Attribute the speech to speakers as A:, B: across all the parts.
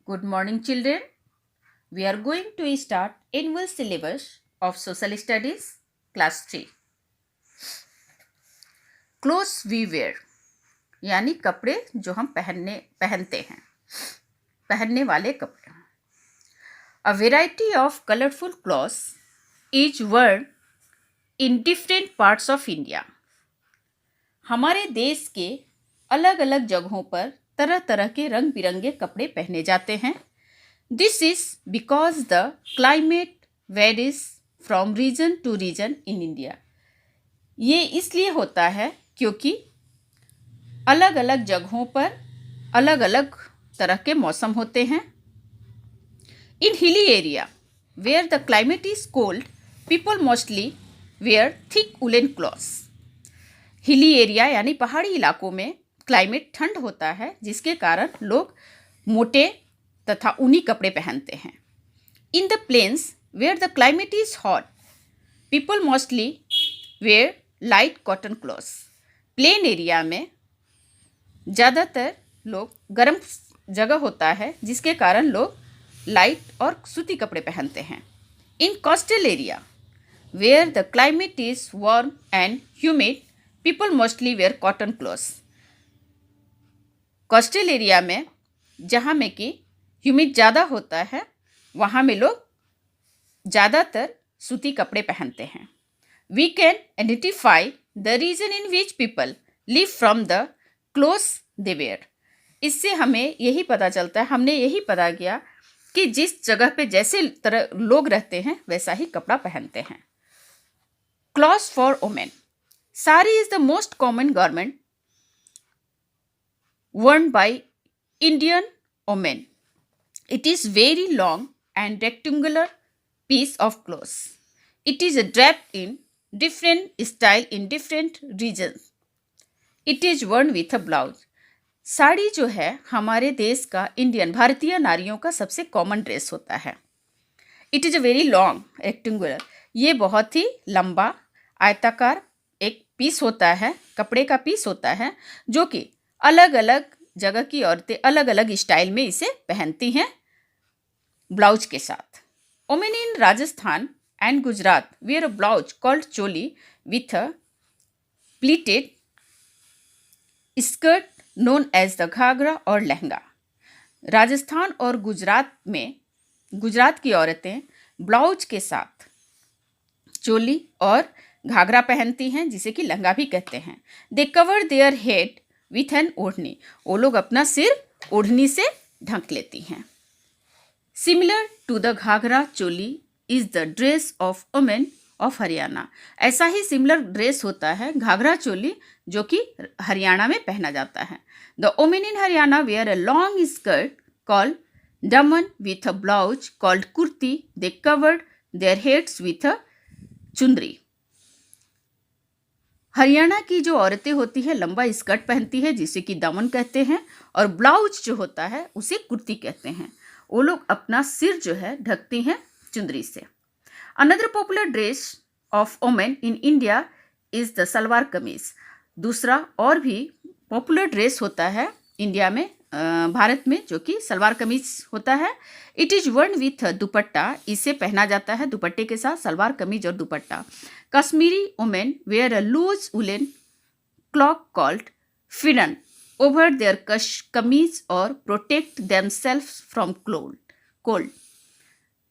A: Good morning, children. We are going to start annual syllabus of Social Studies, Class 3. Clothes we wear यानी कपड़े जो हम पहनते हैं, पहनने वाले कपड़े. A variety of colorful clothes is worn in different parts of India. हमारे देश के अलग अलग जगहों पर तरह तरह के रंग बिरंगे कपड़े पहने जाते हैं. This is because the climate varies from region to region in India. ये इसलिए होता है क्योंकि अलग अलग जगहों पर अलग अलग तरह के मौसम होते हैं. In hilly area where the climate is cold, people mostly wear thick woolen clothes. Hilly area यानी पहाड़ी इलाकों में क्लाइमेट ठंड होता है, जिसके कारण लोग मोटे तथा ऊनी कपड़े पहनते हैं. In the plains where the climate is hot, people mostly wear light cotton clothes. Plain area में ज़्यादातर लोग गर्म जगह होता है, जिसके कारण लोग लाइट और सूती कपड़े पहनते हैं. In coastal area where the climate is warm and humid, people mostly wear cotton clothes. Coastal area में जहाँ में कि ह्यूमिड ज़्यादा होता है, वहाँ में लोग ज़्यादातर सूती कपड़े पहनते हैं. We can identify the region in which people live from the clothes they wear. इससे हमें यही पता चलता है, हमने यही पता किया कि जिस जगह पे जैसे तरह लोग रहते हैं वैसा ही कपड़ा पहनते हैं. Clothes for women. Sari is the most common garment worn by Indian women. It is very long and rectangular piece of cloth. It is draped in different style in different regions. It is worn with a blouse. Sari जो है हमारे देश का भारतीय नारियों का सबसे common dress होता है. It is a very long rectangular. ये बहुत ही लंबा आयताकार एक पीस होता है, कपड़े का पीस होता है, जो कि अलग अलग जगह की औरतें अलग अलग स्टाइल में इसे पहनती हैं ब्लाउज के साथ. Women in Rajasthan and Gujarat wear a blouse called choli with a pleated skirt known as the ghagra और लहंगा. राजस्थान और गुजरात की औरतें ब्लाउज के साथ चोली और घाघरा पहनती हैं, जिसे कि लहंगा भी कहते हैं. They cover their head with an odhni. वो लोग अपना सिर ओढ़नी से ढक लेती हैं. Similar to the ghagra choli is the dress of women of Haryana. ऐसा ही सिमिलर ड्रेस होता है घाघरा चोली, जो कि हरियाणा में पहना जाता है. The women in Haryana wear a long skirt called daman with a blouse called kurti. They covered their heads with a chundari. Haryana की जो औरतें होती है लंबा स्कर्ट पहनती है, जिसे कि दामन कहते हैं, और ब्लाउज जो होता है उसे कुर्ती कहते हैं. वो लोग अपना सिर जो है ढकती हैं चुंदरी से. Another popular dress of women in India is the salwar kameez. दूसरा और भी पॉपुलर ड्रेस होता है इंडिया में, भारत में, जो कि सलवार कमीज होता है. It is worn with dupatta. इसे पहना जाता है दुपट्टे के साथ, सलवार कमीज और dupatta. Kashmiri women wear a loose woollen cloak called pheran over their kameez और protect themselves from cold.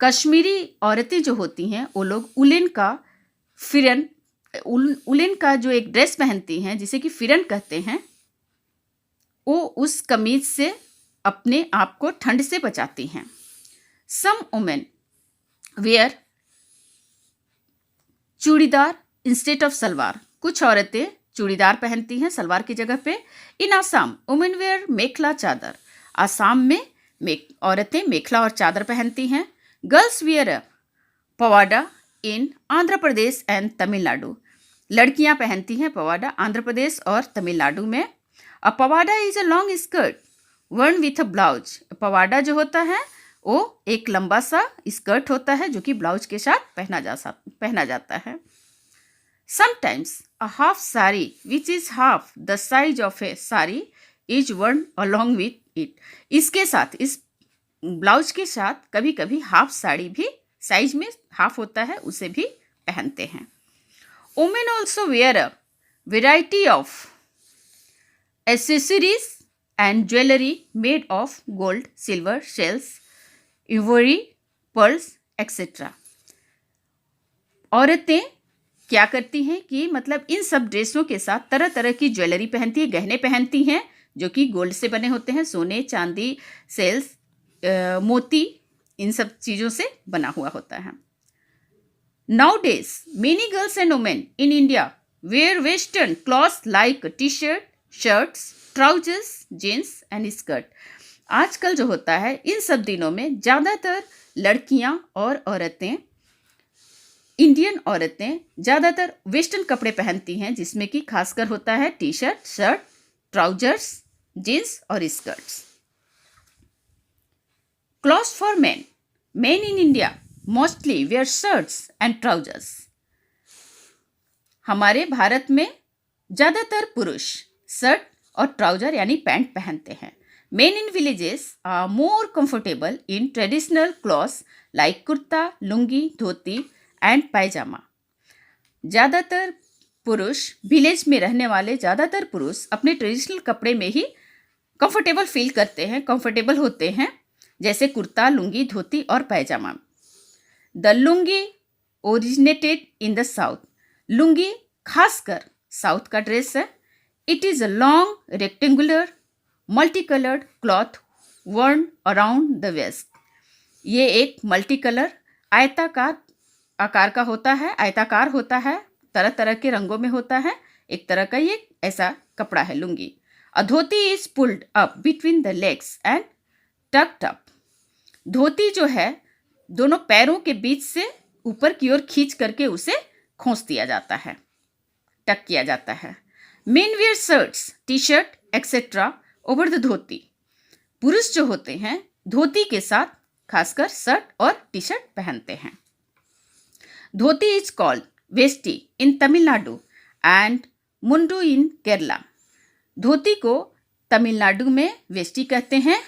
A: Kashmiri औरतें जो होती हैं वो लोग उलेन का जो एक ड्रेस पहनती हैं, जिसे कि फिरन कहते हैं, वो उस कमीज से अपने आप को ठंड से बचाती हैं. Some women wear churidar instead of salwar. कुछ औरतें चूड़ीदार पहनती हैं सलवार की जगह पे. In Assam women wear mekhela chador. Assam में औरतें मेखला और चादर पहनती हैं. Girls wear pavada in Andhra Pradesh and Tamil Nadu. लड़कियां पहनती हैं पवाडा आंध्र प्रदेश और तमिलनाडु में. A pavada is a long skirt worn with a blouse. Pavada जो होता है वो एक लंबा सा स्कर्ट होता है, जो कि ब्लाउज के साथ पहना जाता है. Sometimes a half sari which is half the size of a sari is worn along with it. इसके साथ इस ब्लाउज के साथ कभी कभी हाफ साड़ी भी साइज में हाफ होता है, उसे भी पहनते हैं. Women also wear a variety of accessories and jewellery made of gold, silver, shells, ivory, pearls etcetera. औरतें क्या करती हैं कि मतलब इन सब ड्रेसों के साथ तरह तरह की ज्वेलरी पहनती हैं, गहने पहनती हैं जो कि गोल्ड से बने होते हैं, सोने, चांदी, सेल्स, मोती, इन सब चीज़ों से बना हुआ होता है. Nowadays, many girls and women in India wear western clothes like t-shirt, shirts, trousers, jeans and skirt. आजकल जो होता है इन सब दिनों में ज़्यादातर लड़कियां और औरतें, इंडियन औरतें ज़्यादातर वेस्टर्न कपड़े पहनती हैं, जिसमें कि खासकर होता है T shirt, shirt, trousers, jeans और skirts. Clothes for men. Men in India mostly wear shirts and trousers. हमारे भारत में ज़्यादातर पुरुष शर्ट और ट्राउजर यानी पैंट पहनते हैं. Men in villages are more comfortable in traditional clothes like kurta, lungi, dhoti and pyjama. ज़्यादातर पुरुष, विलेज में रहने वाले ज़्यादातर पुरुष अपने ट्रेडिशनल कपड़े में ही कंफर्टेबल फील करते हैं, कंफर्टेबल होते हैं, जैसे कुर्ता, लुंगी, धोती और pyjama. The lungi originated in the south. Lungi खासकर साउथ का ड्रेस है. It is a long rectangular multi coloured cloth worn around the waist. ये एक मल्टी कलर आयताकार आकार का होता है, आयताकार होता है, तरह तरह के रंगों में होता है. एक तरह का ये ऐसा कपड़ा है lungi. A dhoti is pulled up between the legs and tucked up. Dhoti जो है दोनों पैरों के बीच से ऊपर की ओर खींच करके उसे खोंस दिया जाता है, टक किया जाता है. Men wear shirts, T shirt etcetera over the dhoti. पुरुष जो होते हैं धोती के साथ खासकर शर्ट और टी शर्ट पहनते हैं. Dhoti is called veshti in Tamil Nadu and mundu in Kerala. Dhoti को तमिलनाडु में वेस्टी कहते हैं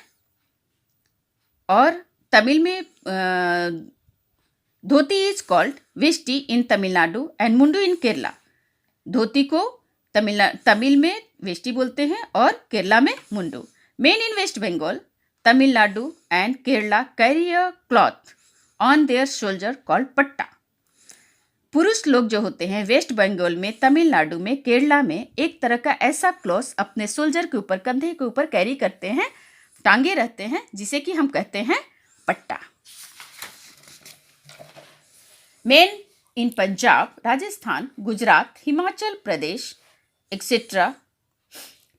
A: और तमिल में dhoti is called veshti in Tamil Nadu and mundu in Kerala. Dhoti को तमिल में वेस्टी बोलते हैं और केरला में mundu. Men in West Bengal, Tamil Nadu and Kerala carry a cloth on their shoulder called patta. पुरुष लोग जो होते हैं वेस्ट बंगाल में, तमिलनाडु में, केरला में एक तरह का ऐसा क्लॉथ अपने शोल्डर के ऊपर, कंधे के ऊपर कैरी करते हैं, टांगे रहते हैं, जिसे कि हम कहते हैं पट्टा. Main in Punjab, Rajasthan, Gujarat, Himachal Pradesh etcetera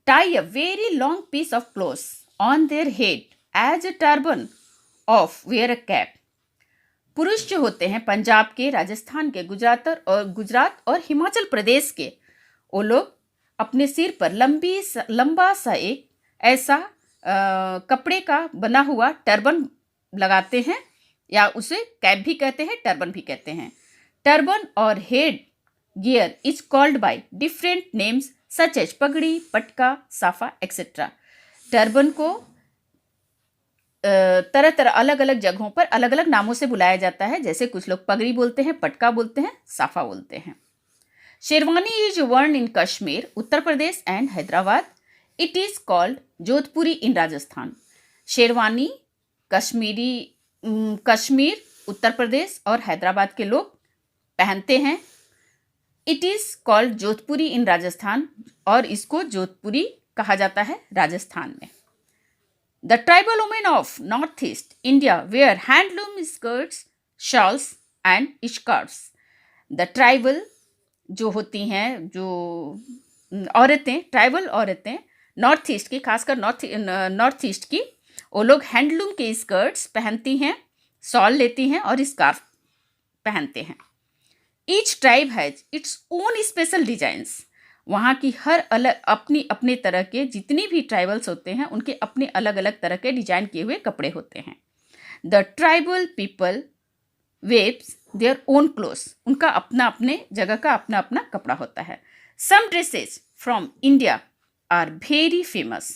A: tie a very long piece of cloth on their head as a turban of wear a cap. पुरुष जो होते हैं पंजाब के, राजस्थान के, गुजरात और हिमाचल प्रदेश के, वो लोग अपने सिर पर लंबा सा एक ऐसा कपड़े का बना हुआ टर्बन लगाते हैं, या उसे कैप भी कहते हैं, टर्बन भी कहते हैं. टर्बन और head gear is called by different names such as pagri, patka, साफा एक्सेट्रा. टर्बन को तरह तरह अलग अलग जगहों पर अलग अलग नामों से बुलाया जाता है, जैसे कुछ लोग पगड़ी बोलते हैं, पटका बोलते हैं, साफा बोलते हैं. Sherwani is worn in Kashmir, Uttar Pradesh and Hyderabad. It is called Jodhpuri in Rajasthan. Sherwani Kashmir, Uttar Pradesh और हैदराबाद के लोग पहनते हैं. It is called Jodhpuri in Rajasthan, और इसको जोधपुरी कहा जाता है राजस्थान में. The tribal women of north east India wear handloom skirts, shawls and scarves. The tribal जो होती हैं, जो औरतें, ट्राइबल औरतें नॉर्थ ईस्ट की, खासकर नॉर्थ ईस्ट की, वो लोग हैंडलूम के स्कर्ट्स पहनती हैं, शॉल लेती हैं और स्कार्फ पहनते हैं. Each tribe has its own special designs. वहाँ की हर अलग अपनी तरह के जितनी भी ट्राइबल्स होते हैं उनके अपने अलग अलग तरह के डिजाइन किए हुए कपड़े होते हैं. The tribal people waves their own clothes. उनका अपना अपने जगह का अपना अपना कपड़ा होता है. Some dresses from India are very famous.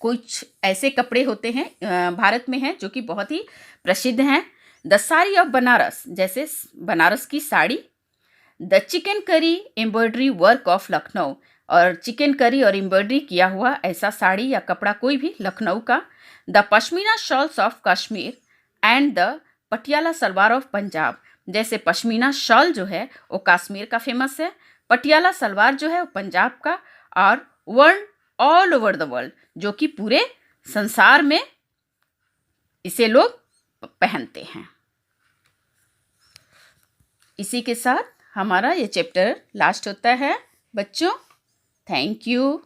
A: कुछ ऐसे कपड़े होते हैं भारत में हैं जो कि बहुत ही प्रसिद्ध हैं। द साड़ी ऑफ बनारस, जैसे बनारस की sari. The chicken curry embroidery work of Lucknow, और चिकन करी और एम्ब्रॉयडरी किया हुआ ऐसा साड़ी या कपड़ा कोई भी लखनऊ का। The pashmina shawls of Kashmir and the Patiala salwar of Punjab, जैसे पश्मीना शॉल जो है वो कश्मीर का फेमस है, पटियाला सलवार जो है वो पंजाब का, और world all over the world, जो कि पूरे संसार में इसे लोग पहनते हैं। इसी के साथ हमारा ये चैप्टर लास्ट होता है बच्चों। Thank you.